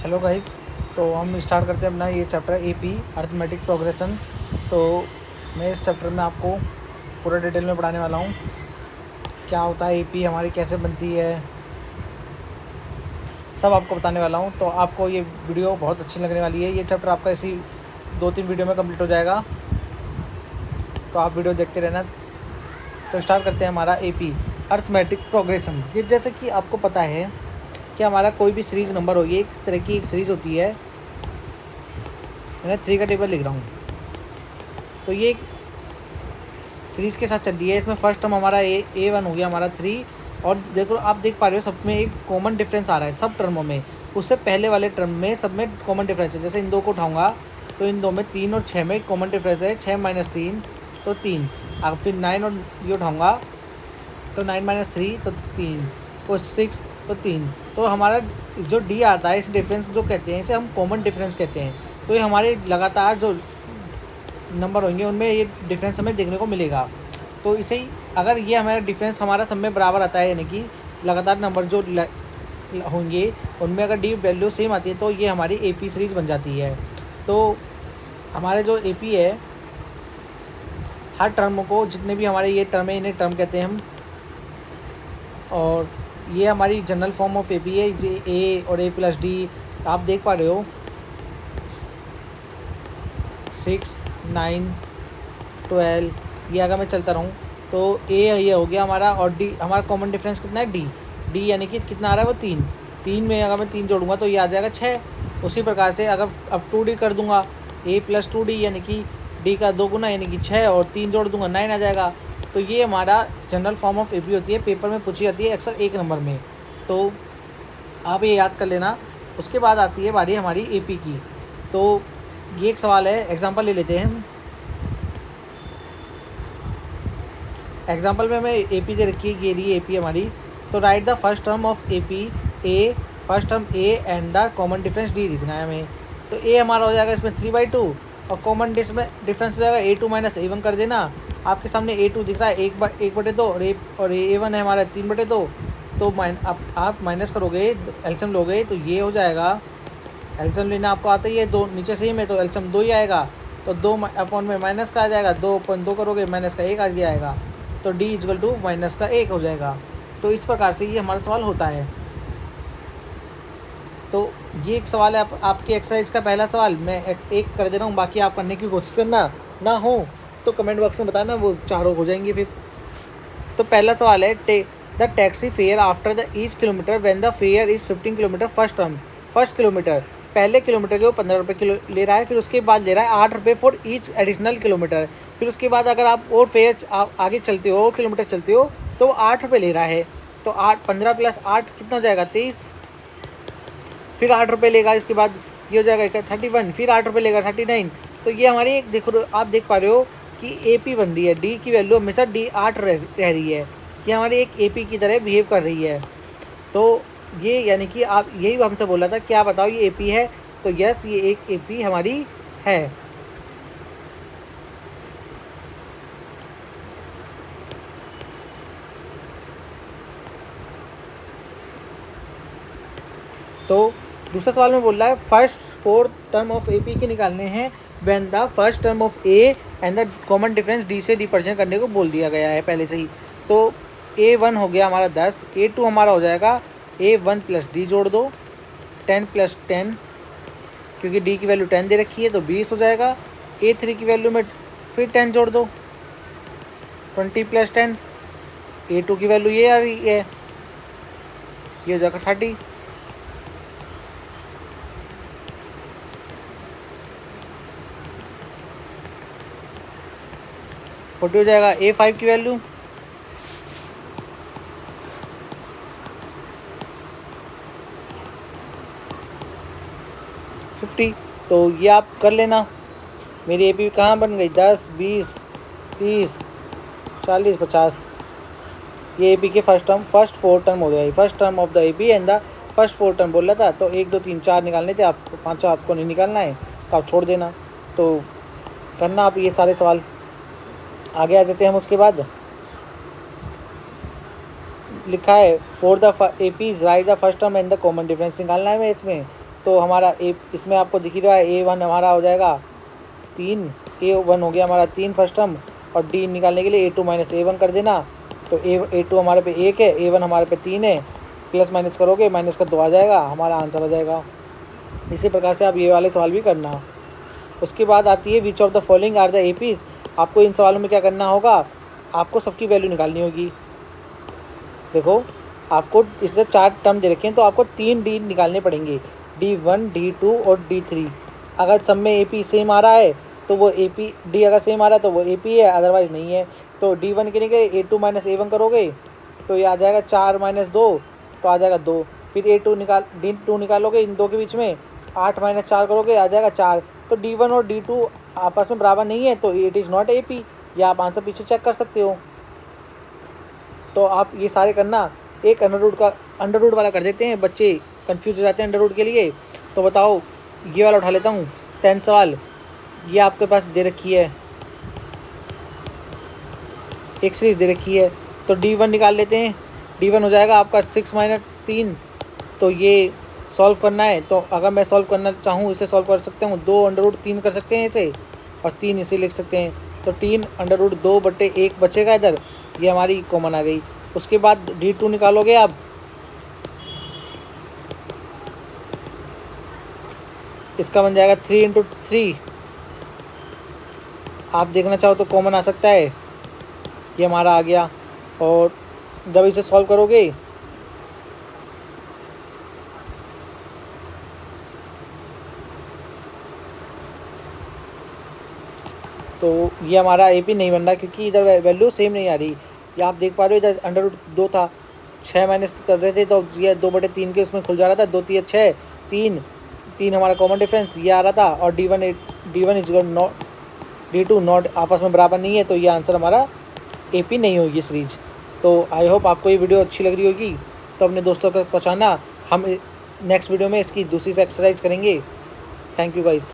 Hello guys. तो हम start करते हैं अपना ये चैप्टर एपी अर्थमेटिक प्रोग्रेशन। तो मैं इस चैप्टर में आपको पूरा डिटेल में पढ़ाने वाला हूँ, क्या होता है एपी, हमारी कैसे बनती है, सब आपको बताने वाला हूँ। तो आपको ये वीडियो बहुत अच्छी लगने वाली है। ये चैप्टर आपका इसी 2-3 वीडियो में कंप्लीट हो जाएगा, तो आप वीडियो देखते रहना। तो स्टार्ट करते हैं हमारा एपी अर्थमेटिक प्रोग्रेशन। ये जैसे कि आपको पता है कि हमारा कोई भी सीरीज़ नंबर हो, ये एक तरह की एक सीरीज़ होती है। मैंने 3 का टेबल लिख रहा हूँ, तो ये एक सीरीज़ के साथ चल रही है। इसमें फर्स्ट टर्म हमारा A1 हो गया हमारा 3, और देखो आप देख पा रहे हो सब में एक कॉमन डिफरेंस आ रहा है सब टर्मों में। उससे पहले वाले टर्म में सब में कॉमन डिफरेंस है। जैसे इन दो को उठाऊंगा तो इन दो में 3 और 6 में कॉमन डिफरेंस है। 6 माइनस 3 तो 3। अब फिर 9 और ये उठाऊंगा तो 9 माइनस 3 तो 3 और 6 तो 3। तो हमारा जो डी आता है, इस डिफरेंस जो कहते हैं, इसे हम कॉमन डिफरेंस कहते हैं। तो ये हमारे लगातार जो नंबर होंगे उनमें ये डिफरेंस हमें देखने को मिलेगा। तो इसे ही अगर ये हमारा डिफरेंस हमारा सब में बराबर आता है, यानी कि लगातार नंबर जो होंगे उनमें अगर डी वैल्यू सेम आती है, तो ये हमारी एपी सीरीज़ बन जाती है। तो हमारे जो एपी है, हर टर्म को, जितने भी हमारे ये टर्म है इन्हें टर्म कहते हैं हम। और ये हमारी जनरल फॉर्म ऑफ एपी है, ये ए और ए प्लस डी आप देख पा रहे हो। 6, 9, 12, ये अगर मैं चलता रहूँ तो ए ये हो गया हमारा, और डी हमारा कॉमन डिफरेंस कितना है, डी यानी कि कितना आ रहा है वो 3। 3 में अगर मैं 3 जोड़ूंगा तो ये आ जाएगा 6। उसी प्रकार से अगर अब 2D कर दूंगा, ए प्लस 2D यानी कि डी का 2 गुना यानी कि 6, और 3 जोड़ दूंगा 9 आ जाएगा। तो ये हमारा जनरल फॉर्म ऑफ एपी होती है, पेपर में पूछी जाती है अक्सर 1 नंबर में। तो आप ये याद कर लेना। उसके बाद आती है बारी हमारी एपी की। तो ये एक सवाल है, एग्जाम्पल ले लेते हैं। एग्जाम्पल में हमें एपी दे रखी है, ये रही एपी हमारी। तो right the first term of AP A, first term A and the common difference D लिखना है हमें। तो ए हमारा हो जाएगा इसमें 3/2, और कॉमन डिफरेंस हो जाएगा A2 माइनस A1 कर देना। आपके सामने A2 दिख रहा है 1/2, और A1 है हमारा 3/2। तो आप माइनस करोगे, एल्सियम लोगे तो ये हो जाएगा। एल्सियम लेना आपको आता ही है, 2 नीचे से ही में, तो एल्सियम 2 ही आएगा। तो 2 अपॉन में माइनस का आ जाएगा, 2/2 करोगे माइनस का 1 आ गया आएगा। तो D इजकल टू माइनस का 1 हो जाएगा। तो इस प्रकार से ये हमारा सवाल होता है। तो ये एक सवाल है आपकी एक्सरसाइज का पहला सवाल। मैं एक कर दे रहा हूँ, बाकी आप करने की कोशिश करना, ना हो तो कमेंट बॉक्स में बताना, वो चारों हो जाएंगे फिर। तो पहला सवाल है, the taxi fare after the each kilometre when the fair is 15 kilometre first kilometre. पहले किलोमीटर के वो 15 रुपये किलो ले रहा है, फिर उसके बाद ले रहा है 8 रुपये फॉर ईच एडिशनल किलोमीटर। फिर उसके बाद अगर आप और फेयर आगे चलते हो, किलोमीटर चलते हो, तो 8 रुपये ले रहा है। तो 15 प्लस 8 कितना हो जाएगा, 23। फिर 8 रुपये लेगा, इसके बाद ये हो जाएगा 31, फिर 8 रुपये लेगा 39। तो ये हमारी एक देखो, आप देख पा रहे हो कि एपी बन रही है। डी की वैल्यू हमेशा D8 रह रही है, ये हमारी एक एपी की तरह बिहेव कर रही है। तो ये यानी कि आप यही हमसे बोला था, क्या बताओ ये एपी है, तो यस ये एक एपी हमारी है। तो दूसरा सवाल में बोल रहा है फर्स्ट 4 टर्म ऑफ एपी के निकालने हैं when the first term of A and the common difference D से डिपर्शन करने को बोल दिया गया है पहले से ही। तो A1 हो गया हमारा 10, A2 हमारा हो जाएगा A1 प्लस डी जोड़ दो 10 प्लस 10, क्योंकि डी की वैल्यू 10 दे रखी है तो 20 हो जाएगा। A3 की वैल्यू में फिर 10 जोड़ दो 20 प्लस 10। A2 की वैल्यू ये आ रही है, ये हो जाएगा 30। फोर्टी हो जाएगा। A5 की वैल्यू 50। तो ये आप कर लेना। मेरी एपी कहाँ बन गई, 10, 20, 30, 40, 50। ये एपी के फर्स्ट 4 टर्म हो गया। First term of the AP and the first 4 term बोल रहा था। तो 1, 2, 3, 4 निकालने थे, आप 5 आपको नहीं निकालना है तो आप छोड़ देना। तो करना आप ये सारे सवाल। आगे आ जाते हैं हम। उसके बाद लिखा है for the AP right the first term and the common difference निकालना है हमें इसमें। तो हमारा इसमें आपको दिख ही रहा है A1 हमारा हो जाएगा 3, A1 हो गया हमारा 3 फर्स्ट टर्म, और D निकालने के लिए A2 माइनस A1 कर देना। तो A2 हमारे पे 1 है, A1 हमारे पे 3 है, प्लस माइनस करोगे माइनस का 2 आ जाएगा, हमारा आंसर आ जाएगा। इसी प्रकार से आप ये वाले सवाल भी करना। उसके बाद आती है which of the following are the apes. आपको इन सवालों में क्या करना होगा, आपको सबकी वैल्यू निकालनी होगी। देखो आपको इससे 4 टर्म दे रखे हैं, तो आपको 3 D निकालने पड़ेंगे, D1, D2 और D3। अगर सब में AP सेम आ रहा है तो वो AP, D अगर सेम आ रहा है तो वो AP है, अदरवाइज़ नहीं है। तो D1 के लिए A2 माइनस A1 करोगे तो ये आ जाएगा 4 माइनस 2, तो आ जाएगा 2। फिर D2 निकालोगे इन दो के बीच में, 8 माइनस 4 करोगे आ जाएगा 4। तो D1 और D2 आपस में बराबर नहीं है, तो इट इज़ नॉट AP। या आप आंसर पीछे चेक कर सकते हो। तो आप ये सारे करना। एक अंडर रूट वाला कर देते हैं, बच्चे कंफ्यूज हो जाते हैं अंडर रूट के लिए। तो बताओ, ये वाला उठा लेता हूँ 10 सवाल। ये आपके पास दे रखी है, एक सीरीज दे रखी है। तो D1 निकाल लेते हैं। D1 हो जाएगा आपका 6 माइनस 3। तो ये सॉल्व करना है, तो अगर मैं सॉल्व करना चाहूँ इसे सॉल्व कर सकते हूँ, 2 अंडर रूट 3 कर सकते हैं इसे, और 3 इसे लिख सकते हैं। तो 3 अंडर रूट 2/1 बचेगा इधर, ये हमारी कॉमन आ गई। उसके बाद D2 निकालोगे आप, इसका बन जाएगा 3 इंटू 3। आप देखना चाहो तो कॉमन आ सकता है, ये हमारा आ गया। और जब इसे सॉल्व करोगे तो ये हमारा AP नहीं बन रहा, क्योंकि इधर वैल्यू सेम नहीं आ रही। ये आप देख पा रहे हो, इधर अंडर रूट 2 था, 6 माइनस कर रहे थे तो ये 2/3 के उसमें खुल जा रहा था, 2 3 6 3 हमारा कॉमन डिफरेंस ये आ रहा था। और D1 is not, D2 not आपस में बराबर नहीं है, तो ये आंसर हमारा AP नहीं होगी सीरीज। तो आई होप आपको ये वीडियो अच्छी लग रही होगी, तो अपने दोस्तों तक पहुँचाना। हम नेक्स्ट वीडियो में इसकी दूसरी से एक्सरसाइज करेंगे। Thank you guys.